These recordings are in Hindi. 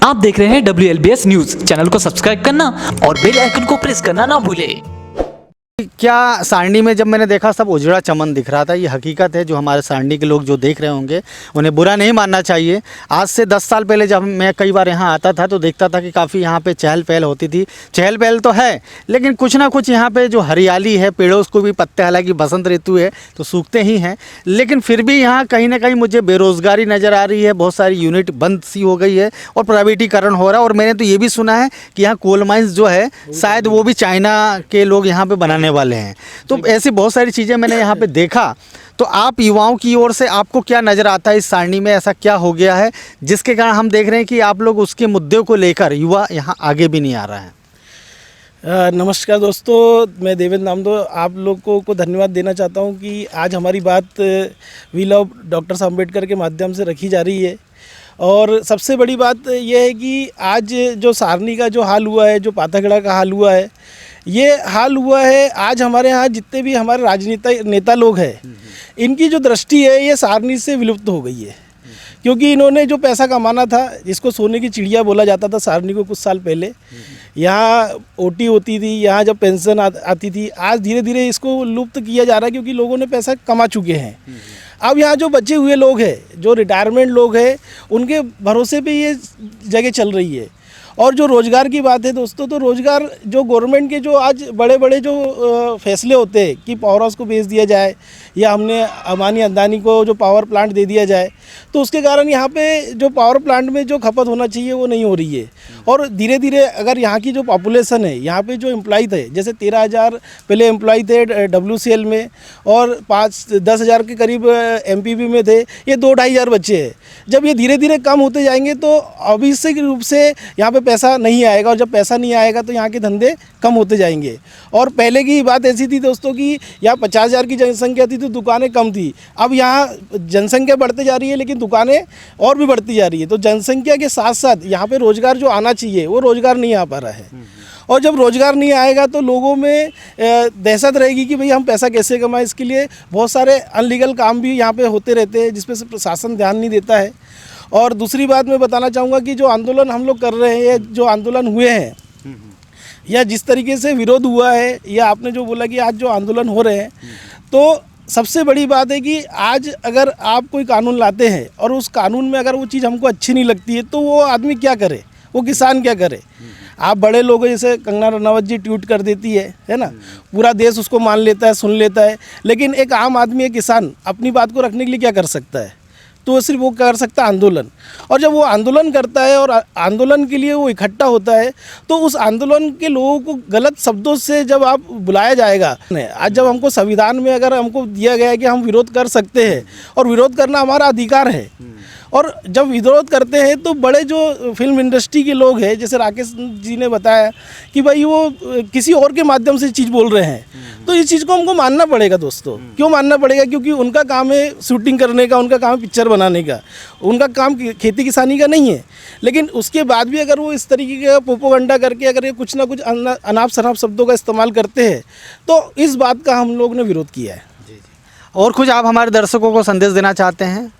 आप देख रहे हैं WLBS न्यूज। चैनल को सब्सक्राइब करना और बेल आइकन को प्रेस करना ना भूलें। क्या सारणी में जब मैंने देखा सब उजड़ा चमन दिख रहा था। ये हकीकत है। जो हमारे सारणी के लोग जो देख रहे होंगे उन्हें बुरा नहीं मानना चाहिए। आज से 10 साल पहले जब मैं कई बार यहाँ आता था तो देखता था कि काफ़ी यहाँ पे चहल पहल होती थी। चहल पहल तो है, लेकिन कुछ ना कुछ यहाँ पे जो हरियाली है, पेड़ों को भी पत्ते, हालांकि बसंत ऋतु है तो सूखते ही हैं, लेकिन फिर भी यहाँ कहीं ना कहीं मुझे बेरोज़गारी नज़र आ रही है। बहुत सारी यूनिट बंद सी हो गई है और प्राइवेटीकरण हो रहा है। और मैंने तो ये भी सुना है कि यहाँ कोल माइंस जो है शायद वो भी चाइना के लोग यहाँ पर बनाने वाले हैं। तो ऐसी बहुत सारी चीज़ें मैंने यहाँ पे देखा। तो आप युवाओं की ओर से आपको क्या नज़र आता है इस सारणी में? ऐसा क्या हो गया है जिसके कारण हम देख रहे हैं कि आप लोग उसके मुद्दे को लेकर युवा यहाँ आगे भी नहीं आ रहा है? नमस्कार दोस्तों, मैं देवेंद्र नामदो आप लोगों को धन्यवाद देना चाहता हूँ कि आज हमारी बात वी लव डॉक्टर अम्बेडकर के माध्यम से रखी जा रही है। और सबसे बड़ी बात यह है कि आज जो सारणी का जो हाल हुआ है, जो पातागढ़ा का हाल हुआ है, ये हाल हुआ है। आज हमारे यहाँ जितने भी हमारे राजनीतिक नेता लोग हैं, इनकी जो दृष्टि है ये सारणी से विलुप्त हो गई है। क्योंकि इन्होंने जो पैसा कमाना था, जिसको सोने की चिड़िया बोला जाता था सारणी को कुछ साल पहले, यहाँ ओटी होती थी, यहाँ जब पेंशन आती थी, आज धीरे धीरे इसको लुप्त किया जा रहा है क्योंकि लोगों ने पैसा कमा चुके हैं। अब यहाँ जो बचे हुए लोग हैं, जो रिटायरमेंट लोग हैं, उनके भरोसे पे ये जगह चल रही है। और जो रोज़गार की बात है दोस्तों, तो रोज़गार जो गवर्नमेंट के जो आज बड़े बड़े जो फैसले होते हैं कि पावर हाउस को बेच दिया जाए या हमने अमानी अदानी को जो पावर प्लांट दे दिया जाए, तो उसके कारण यहाँ पे जो पावर प्लांट में जो खपत होना चाहिए वो नहीं हो रही है। और धीरे धीरे अगर यहाँ की जो पॉपुलेशन है, यहाँ पे जो एम्प्लॉय थे, जैसे 13,000 पहले एम्प्लॉय थे WCL में और 5-10 हज़ार के करीब MPB में थे, ये 2-2.5 हज़ार बच्चे हैं। जब ये धीरे धीरे कम होते जाएंगे तो अवश्य रूप से यहाँ पे पैसा नहीं आएगा, और जब पैसा नहीं आएगा तो यहाँ के धंधे कम होते जाएंगे। और पहले की बात ऐसी थी दोस्तों कि यहाँ 50,000 की जनसंख्या थी तो दुकानें कम थी। अब यहाँ जनसंख्या बढ़ते जा रही है लेकिन दुकानें और भी बढ़ती जा रही है। तो जनसंख्या के साथ साथ यहाँ पे रोज़गार जो आना चाहिए वो रोज़गार नहीं आ पा रहा है। और जब रोज़गार नहीं आएगा तो लोगों में दहशत रहेगी कि भाई हम पैसा कैसे कमाएं। इसके लिए बहुत सारे अनलीगल काम भी यहाँ पे होते रहते हैं जिस पे से प्रशासन ध्यान नहीं देता है। और दूसरी बात मैं बताना चाहूँगा कि जो आंदोलन हम लोग कर रहे हैं, जो आंदोलन हुए हैं या जिस तरीके से विरोध हुआ है, या आपने जो बोला कि आज जो आंदोलन हो रहे हैं, तो सबसे बड़ी बात है कि आज अगर आप कोई कानून लाते हैं और उस कानून में अगर वो चीज़ हमको अच्छी नहीं लगती है तो वो आदमी क्या करे, वो किसान क्या करे। आप बड़े लोग जैसे कंगना रनावत जी ट्वीट कर देती है ना, पूरा देश उसको मान लेता है, सुन लेता है, लेकिन एक आम आदमी, एक किसान अपनी बात को रखने के लिए क्या कर सकता है? तो सिर्फ वो कर सकता है आंदोलन। और जब वो आंदोलन करता है और आंदोलन के लिए वो इकट्ठा होता है, तो उस आंदोलन के लोगों को गलत शब्दों से जब आप बुलाया जाएगा, आज जब हमको संविधान में अगर हमको दिया गया है कि हम विरोध कर सकते हैं और विरोध करना हमारा अधिकार है, और जब विरोध करते हैं तो बड़े जो फिल्म इंडस्ट्री के लोग हैं, जैसे राकेश जी ने बताया कि भाई वो किसी और के माध्यम से चीज़ बोल रहे हैं, तो इस चीज़ को हमको मानना पड़ेगा दोस्तों। क्यों मानना पड़ेगा? क्योंकि उनका काम है शूटिंग करने का, उनका काम है पिक्चर बनाने का, उनका काम खेती किसानी का नहीं है। लेकिन उसके बाद भी अगर वो इस तरीके का प्रोपेगेंडा करके अगर ये कुछ ना कुछ अनाप शनाप शब्दों का इस्तेमाल करते हैं, तो इस बात का हम लोग ने विरोध किया है। और कुछ आप हमारे दर्शकों को संदेश देना चाहते हैं?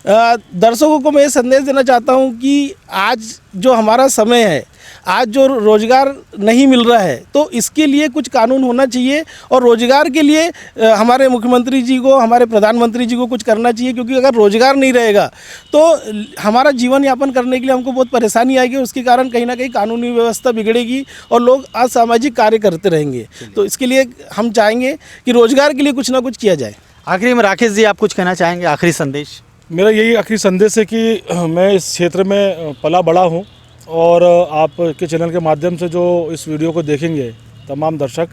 दर्शकों को मैं संदेश देना चाहता हूं कि आज जो हमारा समय है, आज जो रोज़गार नहीं मिल रहा है, तो इसके लिए कुछ कानून होना चाहिए। और रोज़गार के लिए हमारे मुख्यमंत्री जी को, हमारे प्रधानमंत्री जी को कुछ करना चाहिए। क्योंकि अगर रोज़गार नहीं रहेगा तो हमारा जीवन यापन करने के लिए हमको बहुत परेशानी आएगी। उसके कारण कहीं ना कहीं कानूनी व्यवस्था बिगड़ेगी और लोग असामाजिक कार्य करते रहेंगे। तो इसके लिए हम चाहेंगे कि रोज़गार के लिए कुछ ना कुछ किया जाए। आखिरी में राकेश जी, आप कुछ कहना चाहेंगे? आखिरी संदेश मेरा यही आखिरी संदेश है कि मैं इस क्षेत्र में पला बड़ा हूँ, और आपके चैनल के माध्यम से जो इस वीडियो को देखेंगे तमाम दर्शक,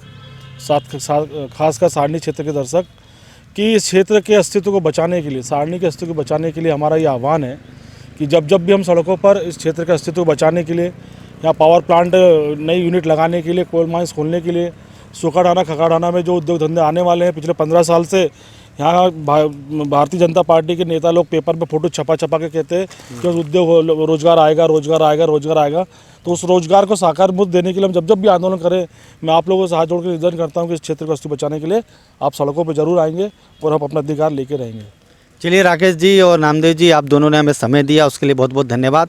खासकर सारणी क्षेत्र के दर्शक, कि इस क्षेत्र के अस्तित्व को बचाने के लिए, सारणी के अस्तित्व को बचाने के लिए हमारा ये आह्वान है कि जब भी हम सड़कों पर इस क्षेत्र के अस्तित्व को बचाने के लिए, यहाँ पावर प्लांट नई यूनिट लगाने के लिए, कोल माइंस खोलने के लिए, सूखाडाना खगाडाना में जो उद्योग धंधे आने वाले हैं, पिछले 15 साल से यहाँ भारतीय जनता पार्टी के नेता लोग पेपर पे फोटो छपा के कहते हैं कि उद्योग रोजगार आएगा, रोजगार आएगा, रोजगार आएगा। तो उस रोजगार को साकार मूर्त देने के लिए हम जब भी आंदोलन करें, मैं आप लोगों से हाथ जोड़ कर निवेदन करता हूँ कि इस क्षेत्र को अस्तित्व बचाने के लिए आप सड़कों पर जरूर आएंगे और हम अपना अधिकार लेके रहेंगे। चलिए राकेश जी और नामदेव जी, आप दोनों ने हमें समय दिया, उसके लिए बहुत बहुत धन्यवाद।